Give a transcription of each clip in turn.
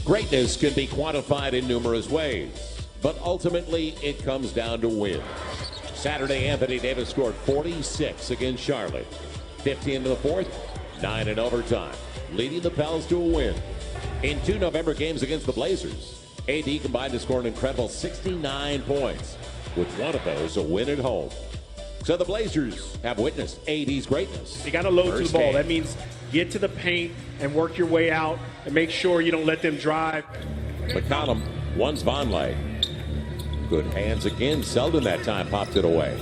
Greatness can be quantified in numerous ways, but ultimately it comes down to wins. Saturday, Anthony Davis scored 46 against Charlotte. 15 in the fourth, 9 in overtime, leading the Pels to a win. In 2 November games against the Blazers, AD combined to score an incredible 69 points, with one of those a win at home. So the Blazers have witnessed AD's greatness. You got to load to the ball. That means get to the paint and work your way out and make sure you don't let them drive. McCollum wants Vonleh. Good hands again. Selden that time popped it away.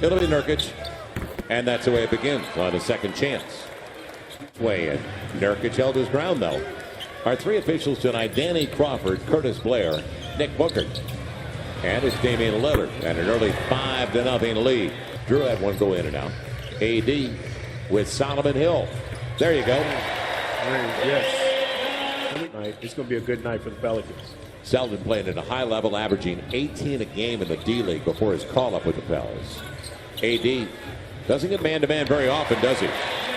It'll be Nurkic. And that's the way it begins on a second chance. Way in. Nurkic held his ground, though. Our 3 officials tonight, Danny Crawford, Curtis Blair, Nick Booker. And it's Damian Lillard and an early 5-0 lead. Drew had one go in and out. AD with Solomon Hill. There you go. Yes. It's going to be a good night for the Pelicans. Selden playing at a high level, averaging 18 a game in the D-League before his call-up with the Pels. AD doesn't get man-to-man very often, does he?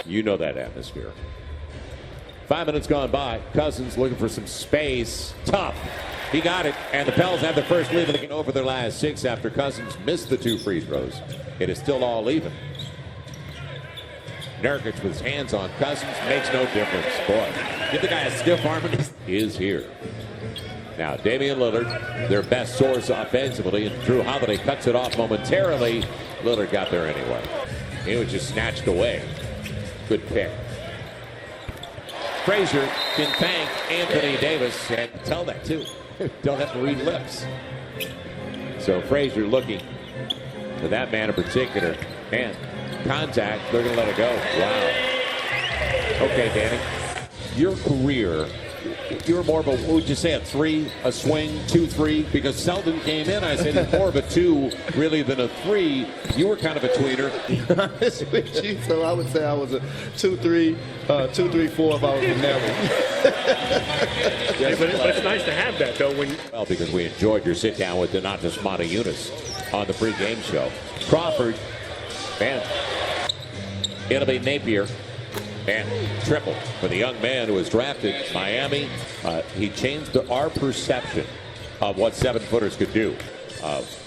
You know that atmosphere. 5 minutes gone by. Cousins looking for some space. Tough. He got it, and the Pels have the first lead of the game over their last 6 after Cousins missed the 2 free throws. It is still all even. Nurkic with his hands on Cousins makes no difference. Boy, give the guy a stiff arm and he is here. Now, Damian Lillard, their best source offensively, and Drew Holiday cuts it off momentarily. Lillard got there anyway. He was just snatched away. Good pick. Frazier can thank Anthony Davis, and tell that too. Don't have to read lips. So Frazier looking for that man in particular. And contact, they're going to let it go. Wow. Okay, Danny. Your career, you're more of a, what would you say, a 3, a swing, 2-3? Because Selden came in, I said he's more of a 2 really than a 3. You were kind of a tweener. Honest with you, so I would say I was a 2-3, 2-3-4 if I was a narrow. Yeah, but it's nice to have that, though. Well, because we enjoyed your sit-down with Donatas Motiejunas on the pregame show. Crawford, and it'll be Napier. And triple for the young man who was drafted Miami. He changed our perception of what 7-footers could do.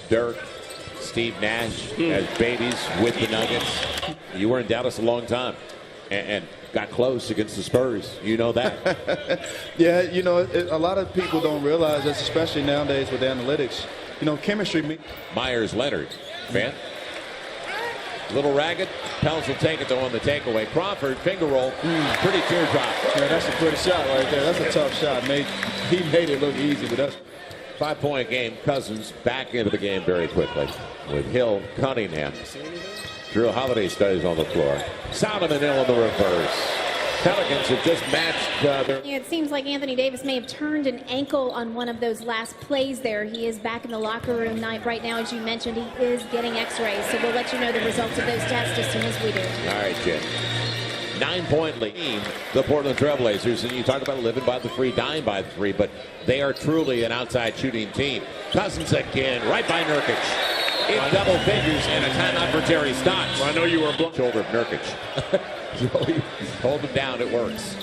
Dirk, Steve Nash as babies with the Nuggets. You were in Dallas a long time and got close against the Spurs. You know that. Yeah, you know, a lot of people don't realize this, especially nowadays with analytics. You know, chemistry. Myers Leonard, man. Little ragged. Pels will take it, though, on the takeaway. Crawford, finger roll. Pretty teardrop. Yeah, that's a pretty shot right there. That's a tough shot. He made it look easy, but that's 5-point game. Cousins back into the game very quickly with Hill, Cunningham. Drew Holiday stays on the floor. Solomon Hill in the reverse. Pelicans have just matched their... It seems like Anthony Davis may have turned an ankle on one of those last plays there. He is back in the locker room right now, as you mentioned. He is getting x-rays, so we'll let you know the results of those tests as soon as we do. All right, Jim. 9-point lead, the Portland Trailblazers, and you talk about living by the 3, dying by the 3, but they are truly an outside shooting team. Cousins again, right by Nurkic. In double figures, and a timeout for Terry Stotts. Well, I know you were blocked. Shoulder of Nurkic. Hold him down, it works.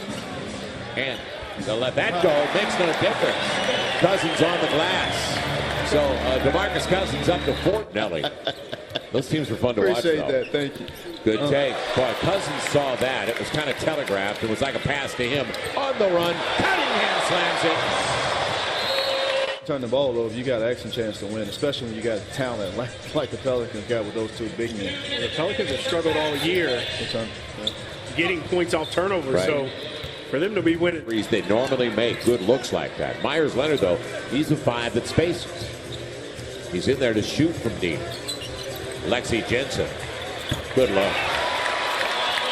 And they'll let that go, makes no difference. Cousins on the glass. So DeMarcus Cousins up to 4. Nelly. Those teams were fun to watch, though. appreciate that. Thank you. Good take. Boy, Cousins saw that. It was kind of telegraphed. It was like a pass to him. On the run, Cunningham slams it. Turn the ball over, you got an excellent chance to win, especially when you got talent like the Pelicans got with those 2 big men. The Pelicans have struggled all year getting points off turnovers, right. So for them to be winning. They normally make good looks like that. Myers Leonard, though, he's the 5 that spaces. He's in there to shoot from deep. Lexi Jensen, good look.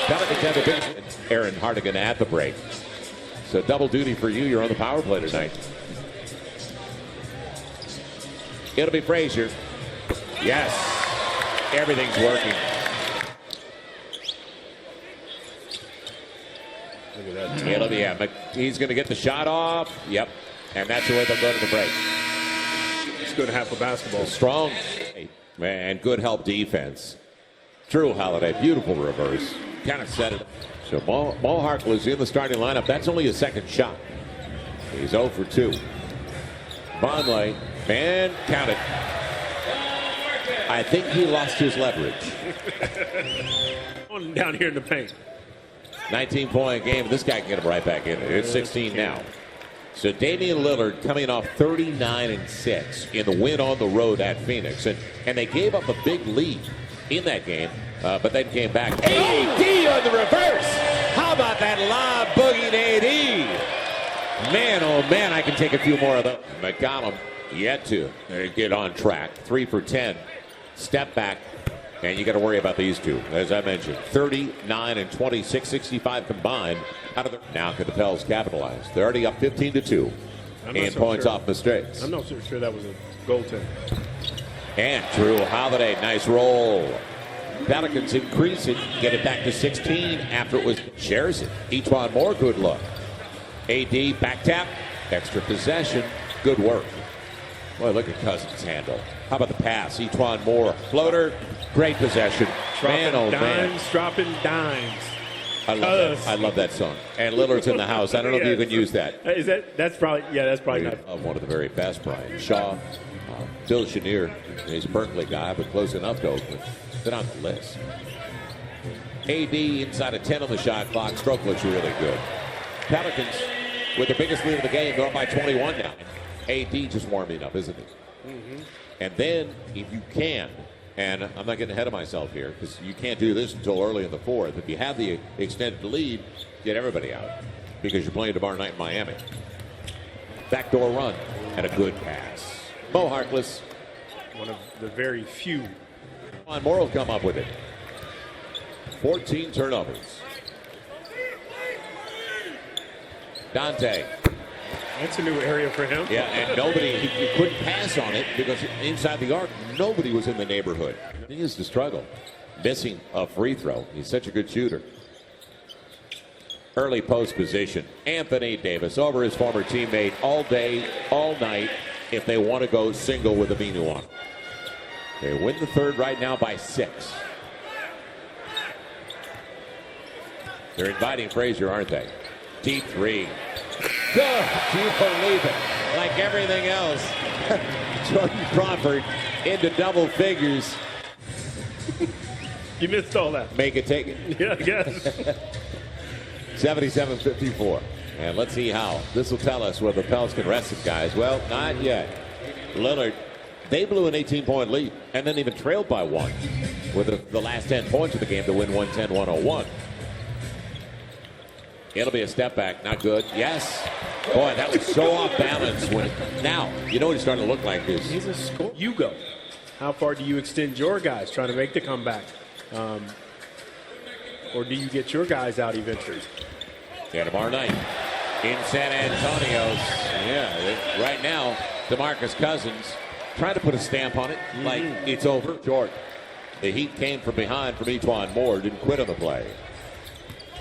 Pelicans have a big Aaron Hardigan at the break. So double duty for you. You're on the power play tonight. It'll be Frazier. Yes. Everything's working. Look at that. It'll be, he's going to get the shot off. Yep. And that's the way they'll go to the break. It's good half of basketball. Strong and good help defense. Drew Holiday, beautiful reverse. Kind of set it. So Mo Harkless in the starting lineup. That's only his second shot. He's 0 for 2. Vonleh, and count it. I think he lost his leverage. On down here in the paint. 19-point game. This guy can get him right back in it. It's 16 now. So Damian Lillard coming off 39-6 in the win on the road at Phoenix. And they gave up a big lead in that game, but then came back. AD on the reverse. How about that lob boogie to AD? Man, oh man, I can take a few more of those. McCollum yet to get on track. 3 for 10. Step back. And you got to worry about these two, as I mentioned. 39 and 26, 65 combined. Out of the now, can the Pels capitalize? They're already up 15-2 in points off mistakes. I'm not so sure that was a goaltender. And Drew Holiday, nice roll. Pelicans increase it, get it back to 16 after it was shares it. Etuan Moore, good look. AD back tap, extra possession, good work. Boy, look at Cousins' handle. How about the pass? Etuan Moore, floater, great possession. Dropping dropping dimes. I love that. I love that song. And Lillard's in the house. I don't know if you can use that. That's probably not. Of one of the very best, Brian Shaw, Bill Chenier. He's a Berkeley guy, but close enough to Oakland. They're on the list. AD inside of 10 on the shot clock. Stroke looks really good. Pelicans with the biggest lead of the game. They're up by 21 now. AD just warming up, isn't he? Mm-hmm. And then, if you can, and I'm not getting ahead of myself here because you can't do this until early in the fourth. If you have the extended lead, get everybody out because you're playing tomorrow night in Miami. Backdoor run and a good pass. Mo Harkless. One of the very few. Moore will come up with it. 14 turnovers. Dante. That's a new area for him. Yeah, and he couldn't pass on it because inside the arc, nobody was in the neighborhood. He used to struggle. Missing a free throw. He's such a good shooter. Early post position. Anthony Davis over his former teammate all day, all night, if they want to go single with the Minu on. They win the third right now by 6. They're inviting Frazier, aren't they? Deep three. Good. Do you believe it? Like everything else, Jordan Crawford into double figures. You missed all that. Make it take it. Yeah, I guess. 77-54. And let's see how. This will tell us whether the Pels can rest some guys. Well, not yet. Lillard, they blew an 18-point lead and then even trailed by 1 with the last 10 points of the game to win 110-101. It'll be a step back. Not good. Yes. Boy, that was so off balance. Now, you know what he's starting to look like is. He's a score. You go. How far do you extend your guys trying to make the comeback? Or do you get your guys out eventually? Yeah, tomorrow night in San Antonio. Yeah, right now, DeMarcus Cousins trying to put a stamp on it like it's over. Short. The heat came from behind from Etuan Moore. Didn't quit on the play.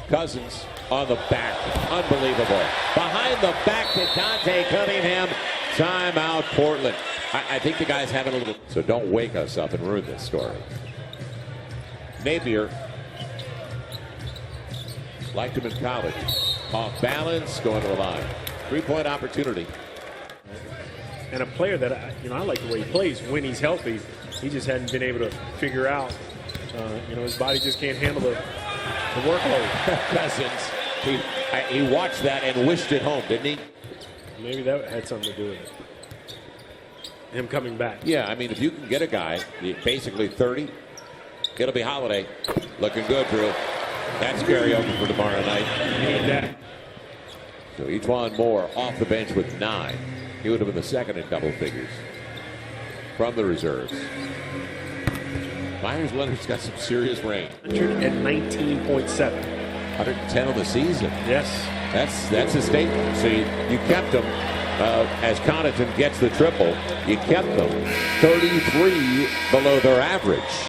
Cousins on the back. Unbelievable. Behind the back to Dante Cunningham. Timeout, Portland. I think the guy's having a little... So don't wake us up and ruin this story. Napier. Liked him in college. Off balance, going to the line. 3-point opportunity. And a player that, I like the way he plays when he's healthy. He just hadn't been able to figure out. His body just can't handle the workload. Cousins, he watched that and wished it home, didn't he? Maybe that had something to do with it. Him coming back. Yeah, I mean, if you can get a guy, basically 30, it'll be Holiday. Looking good, Drew. That's carryover for tomorrow night. Need that. So Etuan Moore off the bench with 9. He would have been the second in double figures from the reserves. Myers Leonard's got some serious range. At 19.7. 110 on the season. Yes. That's a statement. So you kept him as Connaughton gets the triple. You kept them 33 below their average.